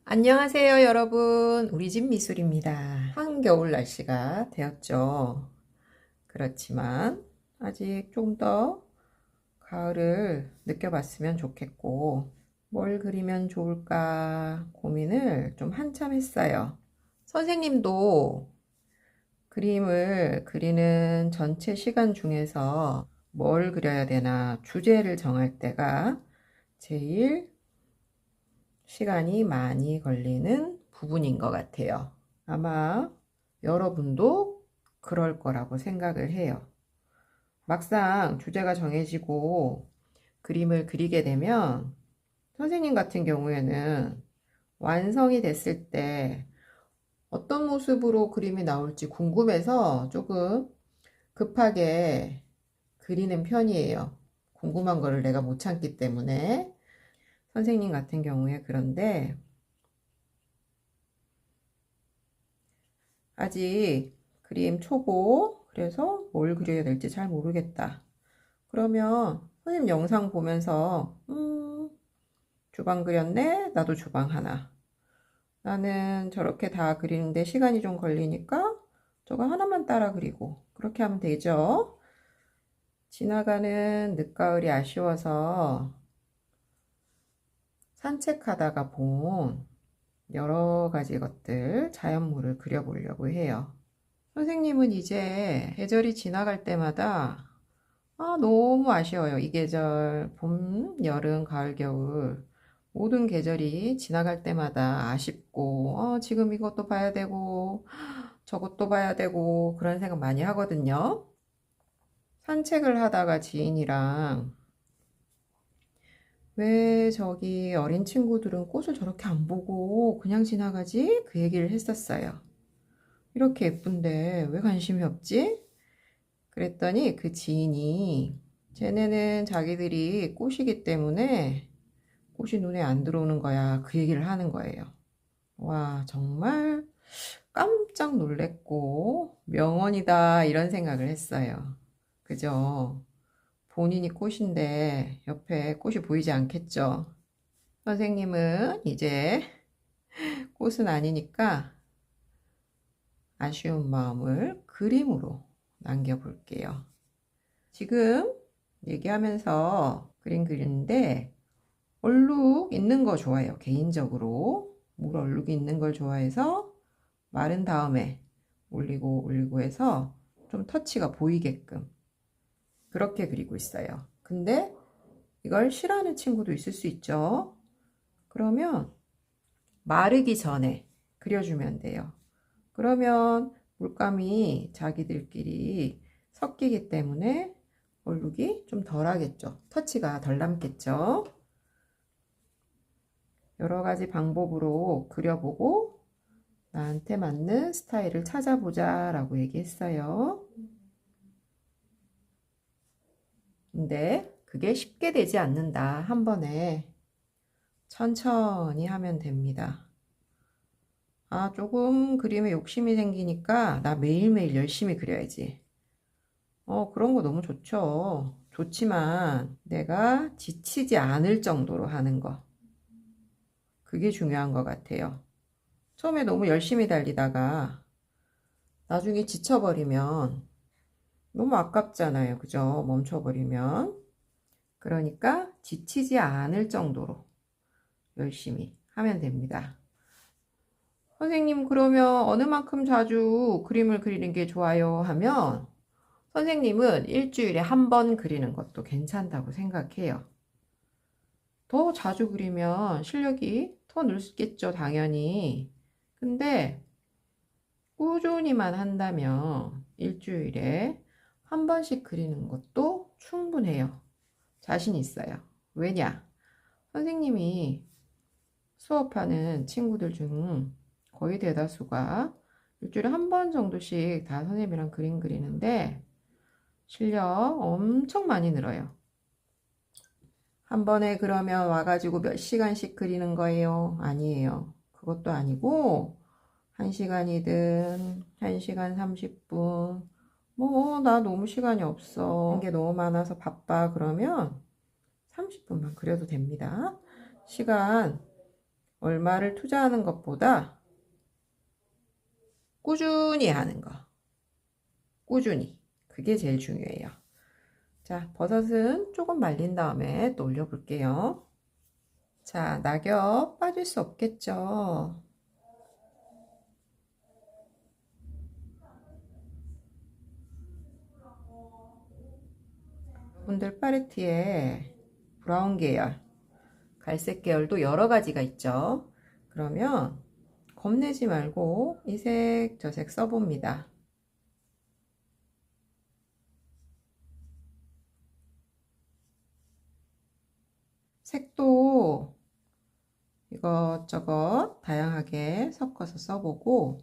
안녕하세요, 여러분. 우리 집 미술입니다. 한겨울 날씨가 되었죠. 그렇지만 아직 좀 더 가을을 느껴봤으면 좋겠고, 뭘 그리면 좋을까 고민을 좀 한참 했어요. 선생님도 그림을 그리는 전체 시간 중에서 뭘 그려야 되나 주제를 정할 때가 제일 시간이 많이 걸리는 부분인 것 같아요. 아마 여러분도 그럴 거라고 생각을 해요. 막상 주제가 정해지고 그림을 그리게 되면 선생님 같은 경우에는 완성이 됐을 때 어떤 모습으로 그림이 나올지 궁금해서 조금 급하게 그리는 편이에요. 궁금한 거를 내가 못 참기 때문에. 선생님 같은 경우에 그런데 아직 그림 초보, 그래서 뭘 그려야 될지 잘 모르겠다. 그러면 선생님 영상 보면서 주방 그렸네? 나도 주방 하나. 나는 저렇게 다 그리는데 시간이 좀 걸리니까 저거 하나만 따라 그리고 그렇게 하면 되죠. 지나가는 늦가을이 아쉬워서 산책하다가 본 여러 가지 것들, 자연물을 그려보려고 해요. 선생님은 이제 계절이 지나갈 때마다 너무 아쉬워요. 이 계절, 봄, 여름, 가을, 겨울. 모든 계절이 지나갈 때마다 아쉽고, 지금 이것도 봐야 되고, 저것도 봐야 되고, 그런 생각 많이 하거든요. 산책을 하다가 지인이랑, 왜 저기 어린 친구들은 꽃을 저렇게 안 보고 그냥 지나가지? 그 얘기를 했었어요. 이렇게 예쁜데 왜 관심이 없지? 그랬더니 그 지인이 쟤네는 자기들이 꽃이기 때문에 꽃이 눈에 안 들어오는 거야. 그 얘기를 하는 거예요. 와, 정말 깜짝 놀랬고 명언이다 이런 생각을 했어요. 그죠? 본인이 꽃인데 옆에 꽃이 보이지 않겠죠? 선생님은 이제 꽃은 아니니까 아쉬운 마음을 그림으로 남겨볼게요. 지금 얘기하면서 그림 그리는데 얼룩 있는 거 좋아해요. 개인적으로 물 얼룩이 있는 걸 좋아해서 마른 다음에 올리고 해서 좀 터치가 보이게끔 그렇게 그리고 있어요. 근데 이걸 싫어하는 친구도 있을 수 있죠. 그러면 마르기 전에 그려주면 돼요. 그러면 물감이 자기들끼리 섞이기 때문에 얼룩이 좀 덜 하겠죠. 터치가 덜 남겠죠. 여러 가지 방법으로 그려보고 나한테 맞는 스타일을 찾아보자 라고 얘기했어요. 근데 그게 쉽게 되지 않는다. 한 번에 천천히 하면 됩니다. 조금 그림에 욕심이 생기니까 나 매일매일 열심히 그려야지. 그런 거 너무 좋죠. 좋지만 내가 지치지 않을 정도로 하는 거. 그게 중요한 것 같아요. 처음에 너무 열심히 달리다가 나중에 지쳐버리면 너무 아깝잖아요. 그죠? 멈춰버리면. 그러니까 지치지 않을 정도로 열심히 하면 됩니다. 선생님, 그러면 어느 만큼 자주 그림을 그리는 게 좋아요 하면 선생님은 일주일에 한 번 그리는 것도 괜찮다고 생각해요. 더 자주 그리면 실력이 더 늘겠죠, 당연히. 근데 꾸준히만 한다면 일주일에 한 번씩 그리는 것도 충분해요. 자신 있어요. 왜냐? 선생님이 수업하는 친구들 중 거의 대다수가 일주일에 한 번 정도씩 다 선생님이랑 그림 그리는데 실력 엄청 많이 늘어요. 한 번에 그러면 와가지고 몇 시간씩 그리는 거예요? 아니에요. 그것도 아니고 1시간이든 1시간 30분 나 너무 시간이 없어. 한 게 너무 많아서 바빠. 그러면 30분만 그려도 됩니다. 시간 얼마를 투자하는 것보다 꾸준히 하는 거. 꾸준히. 그게 제일 중요해요. 자, 버섯은 조금 말린 다음에 또 올려볼게요. 자, 낙엽 빠질 수 없겠죠. 여러분들 팔레트에 브라운 계열, 갈색 계열도 여러 가지가 있죠. 그러면 겁내지 말고 이 색, 저 색 써봅니다. 색도 이것저것 다양하게 섞어서 써보고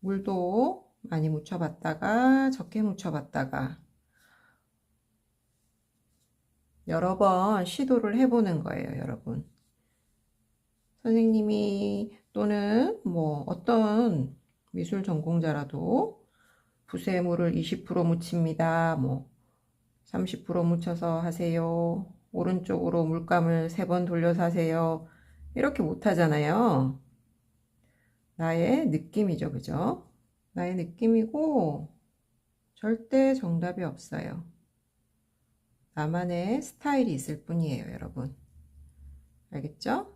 물도 많이 묻혀봤다가 적게 묻혀봤다가 여러 번 시도를 해보는 거예요, 여러분. 선생님이 또는 뭐 어떤 미술 전공자라도 붓에물을 20% 묻힙니다. 뭐 30% 묻혀서 하세요. 오른쪽으로 물감을 3번 돌려서 하세요. 이렇게 못 하잖아요. 나의 느낌이죠, 그죠? 나의 느낌이고 절대 정답이 없어요. 나만의 스타일이 있을 뿐이에요, 여러분. 알겠죠?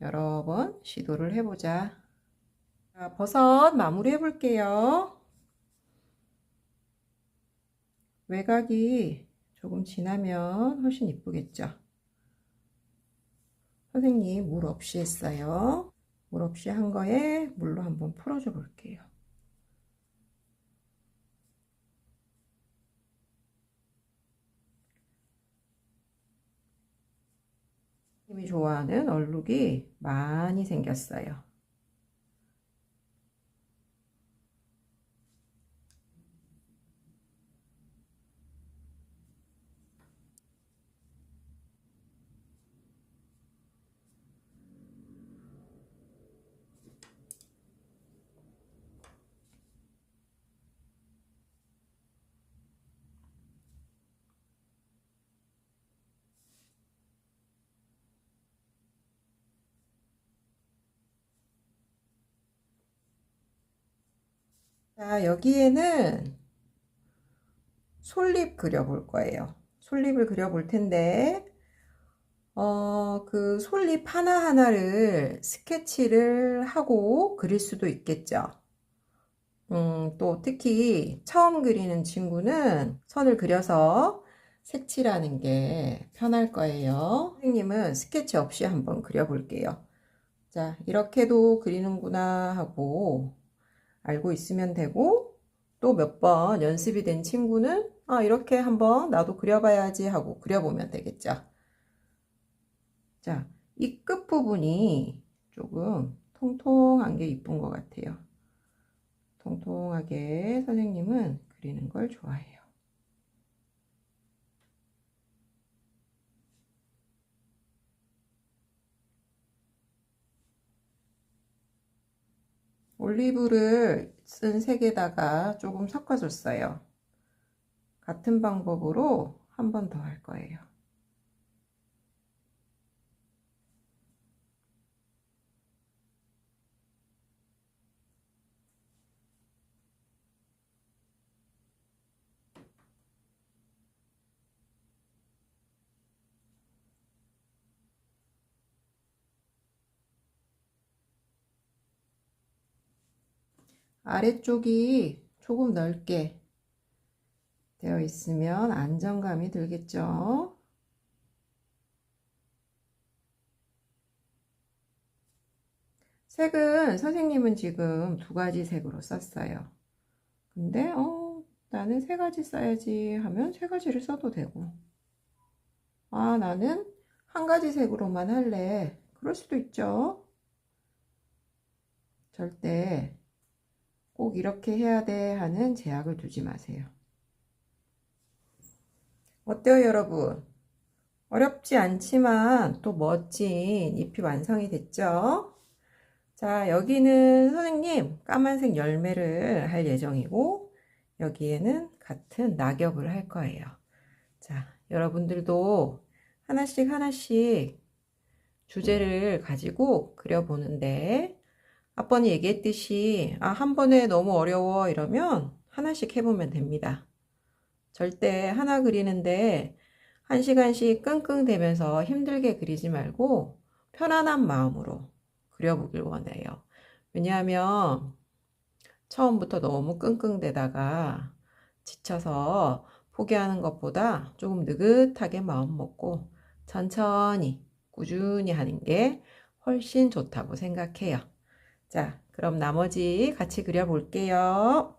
여러 번 시도를 해보자. 자, 버섯 마무리 해볼게요. 외곽이 조금 진하면 훨씬 이쁘겠죠? 선생님 물 없이 했어요. 물 없이 한 거에 물로 한번 풀어줘 볼게요. 선생님이 좋아하는 얼룩이 많이 생겼어요. 자, 여기에는 솔잎 그려볼 거예요. 솔잎을 그려볼 텐데, 그 솔잎 하나하나를 스케치를 하고 그릴 수도 있겠죠. 또 특히 처음 그리는 친구는 선을 그려서 색칠하는 게 편할 거예요. 선생님은 스케치 없이 한번 그려볼게요. 자, 이렇게도 그리는구나 하고 알고 있으면 되고, 또 몇 번 연습이 된 친구는 이렇게 한번 나도 그려봐야지 하고 그려보면 되겠죠. 자, 이 끝부분이 조금 통통한 게 이쁜 것 같아요. 통통하게 선생님은 그리는 걸 좋아해요. 올리브를 쓴 색에다가 조금 섞어줬어요. 같은 방법으로 한 번 더 할 거예요. 아래쪽이 조금 넓게 되어 있으면 안정감이 들겠죠. 색은 선생님은 지금 2가지 색으로 썼어요. 근데 나는 3가지 써야지 하면 3가지를 써도 되고, 나는 1가지 색으로만 할래. 그럴 수도 있죠. 절대 꼭 이렇게 해야 돼 하는 제약을 두지 마세요. 어때요, 여러분? 어렵지 않지만 또 멋진 잎이 완성이 됐죠? 자, 여기는 선생님 까만색 열매를 할 예정이고, 여기에는 같은 낙엽을 할 거예요. 자, 여러분들도 하나씩 하나씩 주제를 가지고 그려보는데 아빠는 얘기했듯이 한 번에 너무 어려워 이러면 하나씩 해보면 됩니다. 절대 하나 그리는데 1시간씩 끙끙대면서 힘들게 그리지 말고 편안한 마음으로 그려보길 원해요. 왜냐하면 처음부터 너무 끙끙대다가 지쳐서 포기하는 것보다 조금 느긋하게 마음 먹고 천천히 꾸준히 하는 게 훨씬 좋다고 생각해요. 자, 그럼 나머지 같이 그려볼게요.